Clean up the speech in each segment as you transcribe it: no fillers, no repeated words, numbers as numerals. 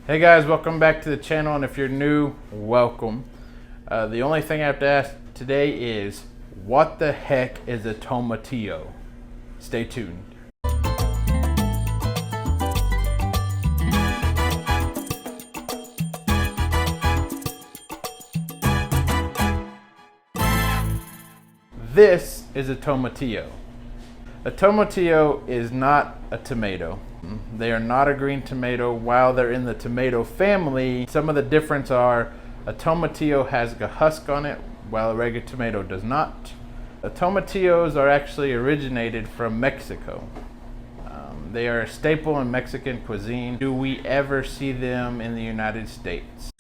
Hey guys, welcome back to the channel, and if you're new, welcome. The only thing I have to ask today is, what the heck is a tomatillo? Stay tuned. This is a tomatillo. A tomatillo is not a tomato. They are not a green tomato. While they're in the tomato family, some of the difference are a tomatillo has a husk on it, while a regular tomato does not. The tomatillos are actually originated from Mexico. They are a staple in Mexican cuisine. Do we ever see them in the United States?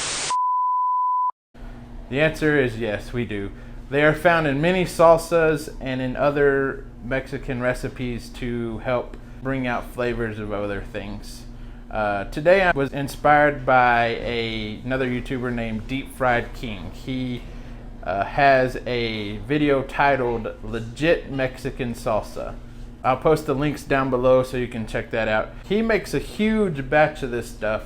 The answer is yes, we do. They are found in many salsas and in other Mexican recipes to help bring out flavors of other things. Today I was inspired by another YouTuber named deepfriedking. He has a video titled Legit Mexican Salsa. I'll post the links down below so you can check that out. He makes a huge batch of this stuff.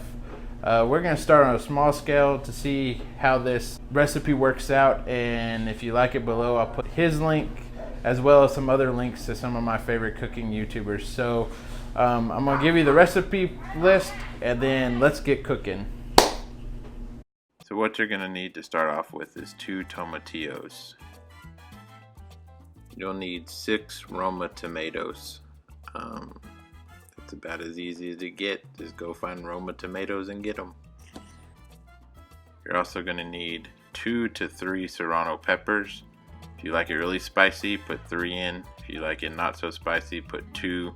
We're going to start on a small scale to see how this recipe works out, and if you like it below, I'll put his link as well as some other links to some of my favorite cooking YouTubers. So I'm going to give you the recipe list, and then let's get cooking. So what you're going to need to start off with is 2 tomatillos. You'll need 6 Roma tomatoes. It's about as easy as to get. Just go find Roma tomatoes and get them. You're also going to need 2 to 3 Serrano peppers. If you like it really spicy, put 3 in. If you like it not so spicy, put 2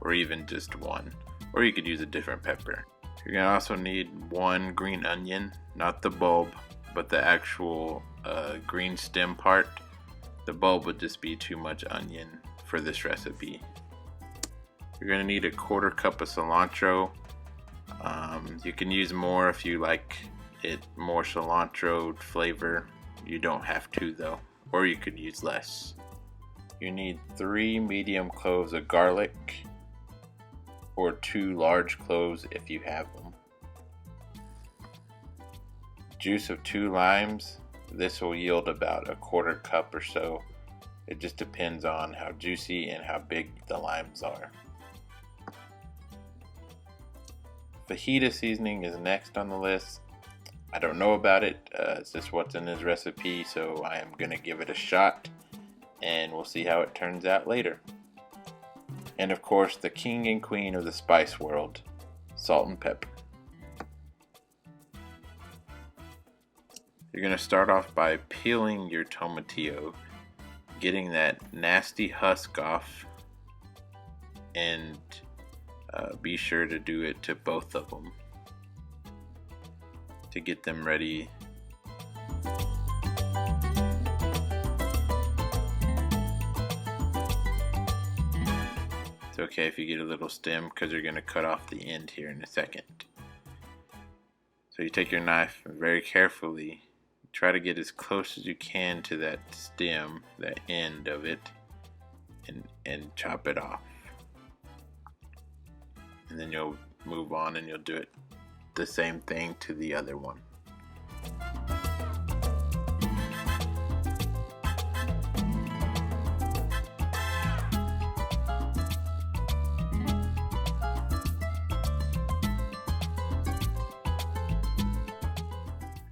or even just 1. Or you could use a different pepper. You're going to also need 1 green onion, not the bulb, but the actual green stem part. The bulb would just be too much onion for this recipe. You're going to need a 1/4 cup of cilantro. You can use more if you like it more cilantro flavor. You don't have to though, or you could use less. You need 3 medium cloves of garlic, or 2 large cloves if you have them. Juice of 2 limes. This will yield about a 1/4 cup or so. It just depends on how juicy and how big the limes are. Fajita seasoning is next on the list. I don't know about it. It's just what's in his recipe, so I am going to give it a shot, and we'll see how it turns out later. And of course, the king and queen of the spice world, salt and pepper. You're going to start off by peeling your tomatillo, getting that nasty husk off, and be sure to do it to both of them to get them ready. It's okay if you get a little stem because you're going to cut off the end here in a second. So you take your knife and very carefully try to get as close as you can to that stem, that end of it, and chop it off. And then you'll move on and you'll do it the same thing to the other one.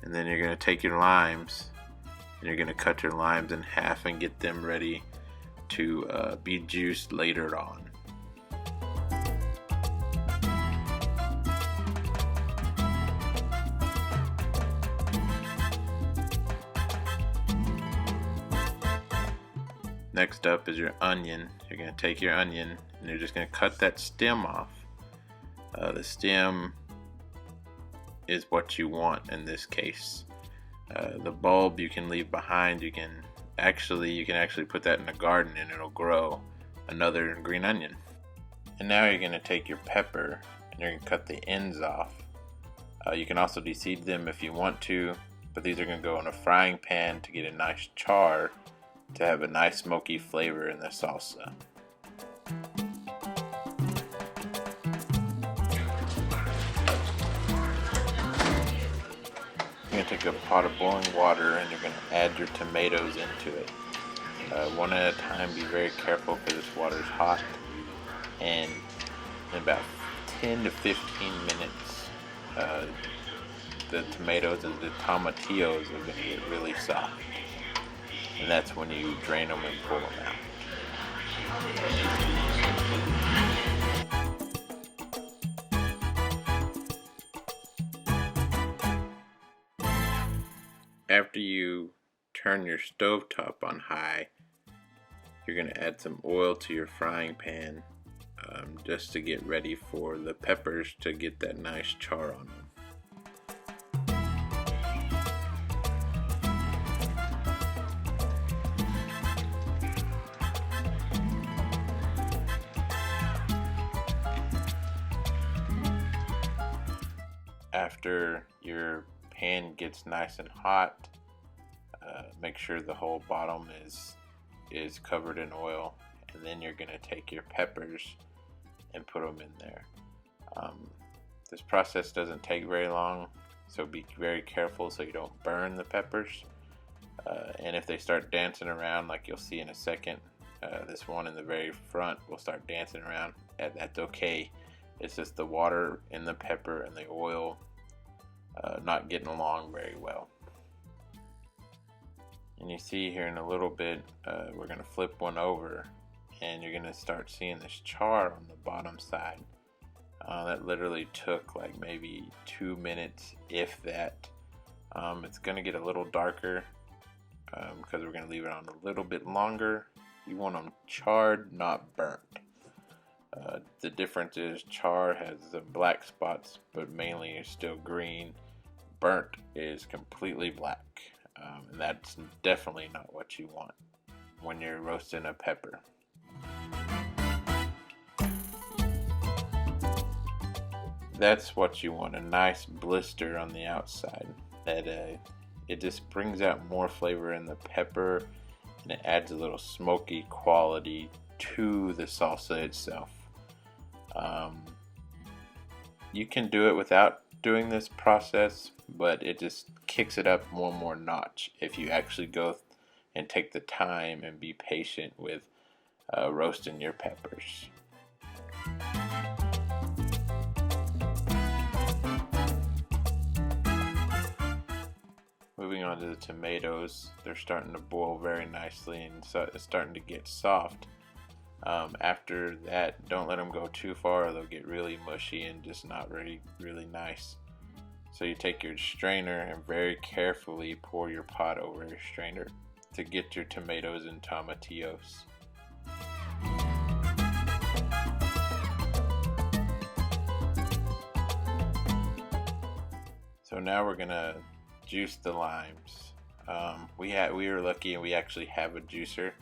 And then you're going to take your limes and you're going to cut your limes in half and get them ready to be juiced later on. Next up is your onion. You're going to take your onion and you're just going to cut that stem off. The stem is what you want in this case. The bulb you can leave behind. You can actually put that in the garden and it'll grow another green onion. And now you're going to take your pepper and you're going to cut the ends off. You can also deseed them if you want to, but these are going to go in a frying pan to get a nice char to have a nice smoky flavor in the salsa. take a pot of boiling water and you're going to add your tomatoes into it. One at a time. Be very careful because this water is hot. And in about 10 to 15 minutes, the tomatoes and the tomatillos are going to get really soft. And that's when you drain them and pull them out. After you turn your stovetop on high, you're going to add some oil to your frying pan just to get ready for the peppers to get that nice char on them. After your pan gets nice and hot, make sure the whole bottom is covered in oil, and then you're going to take your peppers and put them in there. This process doesn't take very long, so be very careful so you don't burn the peppers. And if they start dancing around, like you'll see in a second, this one in the very front will start dancing around. That's okay. It's just the water in the pepper and the oil not getting along very well. And you see here in a little bit, we're going to flip one over and you're going to start seeing this char on the bottom side. That literally took like maybe 2 minutes, if that. It's going to get a little darker because we're going to leave it on a little bit longer. You want them charred, not burnt. The difference is char has the black spots, but mainly is still green. Burnt is completely black, and that's definitely not what you want when you're roasting a pepper. That's what you want, a nice blister on the outside. That it just brings out more flavor in the pepper, and it adds a little smoky quality to the salsa itself. You can do it without doing this process, but it just kicks it up one more notch if you actually go and take the time and be patient with roasting your peppers. Moving on to the tomatoes, they're starting to boil very nicely and so it's starting to get soft. After that, don't let them go too far or they'll get really mushy and just not really nice. So you take your strainer and very carefully pour your pot over your strainer to get your tomatoes and tomatillos. So now we're gonna juice the limes. We were lucky and we actually have a juicer.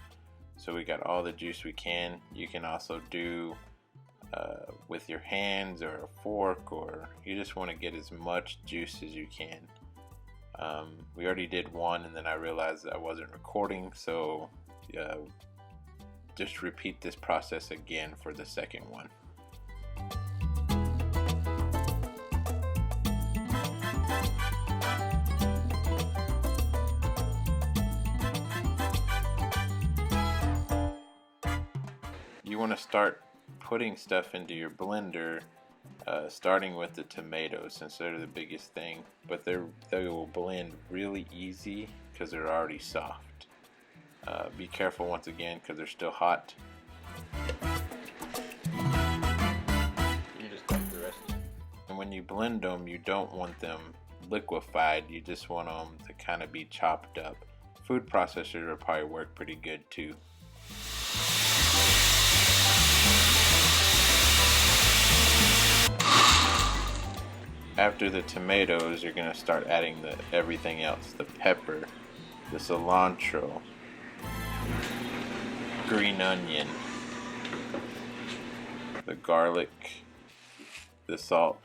So we got all the juice we can. You can also do with your hands or a fork, or you just want to get as much juice as you can. We already did one and then I realized I wasn't recording, so just repeat this process again for the second one. You want to start putting stuff into your blender, starting with the tomatoes since they're the biggest thing, but they will blend really easy because they're already soft. Be careful once again because they're still hot. You just dump the rest. And when you blend them, you don't want them liquefied, you just want them to kind of be chopped up. Food processors will probably work pretty good too. After the tomatoes, you're going to start adding everything else. The pepper, the cilantro, green onion, the garlic, the salt,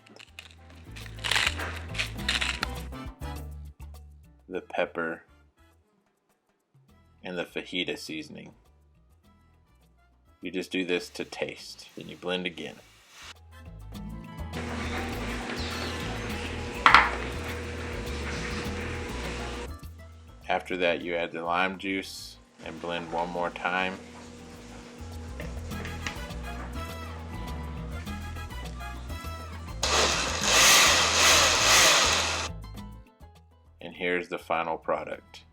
the pepper, and the fajita seasoning. You just do this to taste, then you blend again. After that, you add the lime juice and blend one more time. And here's the final product.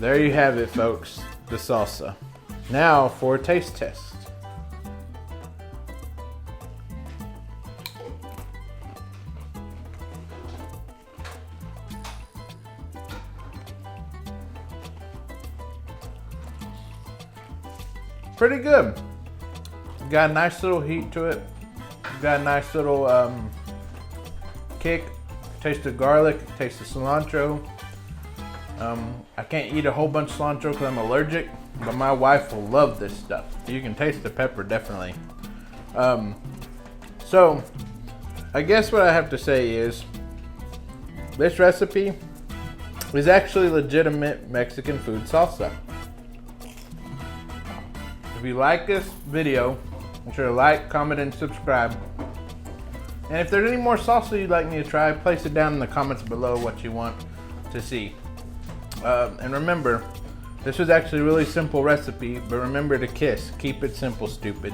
There you have it, folks, the salsa. Now for a taste test. Pretty good. Got a nice little heat to it. Got a nice little kick. Taste of garlic, taste of cilantro. I can't eat a whole bunch of cilantro because I'm allergic, but my wife will love this stuff. You can taste the pepper, definitely. So, I guess what I have to say is, this recipe is actually legitimate Mexican food salsa. If you like this video, make sure to like, comment, and subscribe. And if there's any more salsa you'd like me to try, place it down in the comments below what you want to see. And remember, this was actually a really simple recipe, but remember to kiss. Keep it simple, stupid.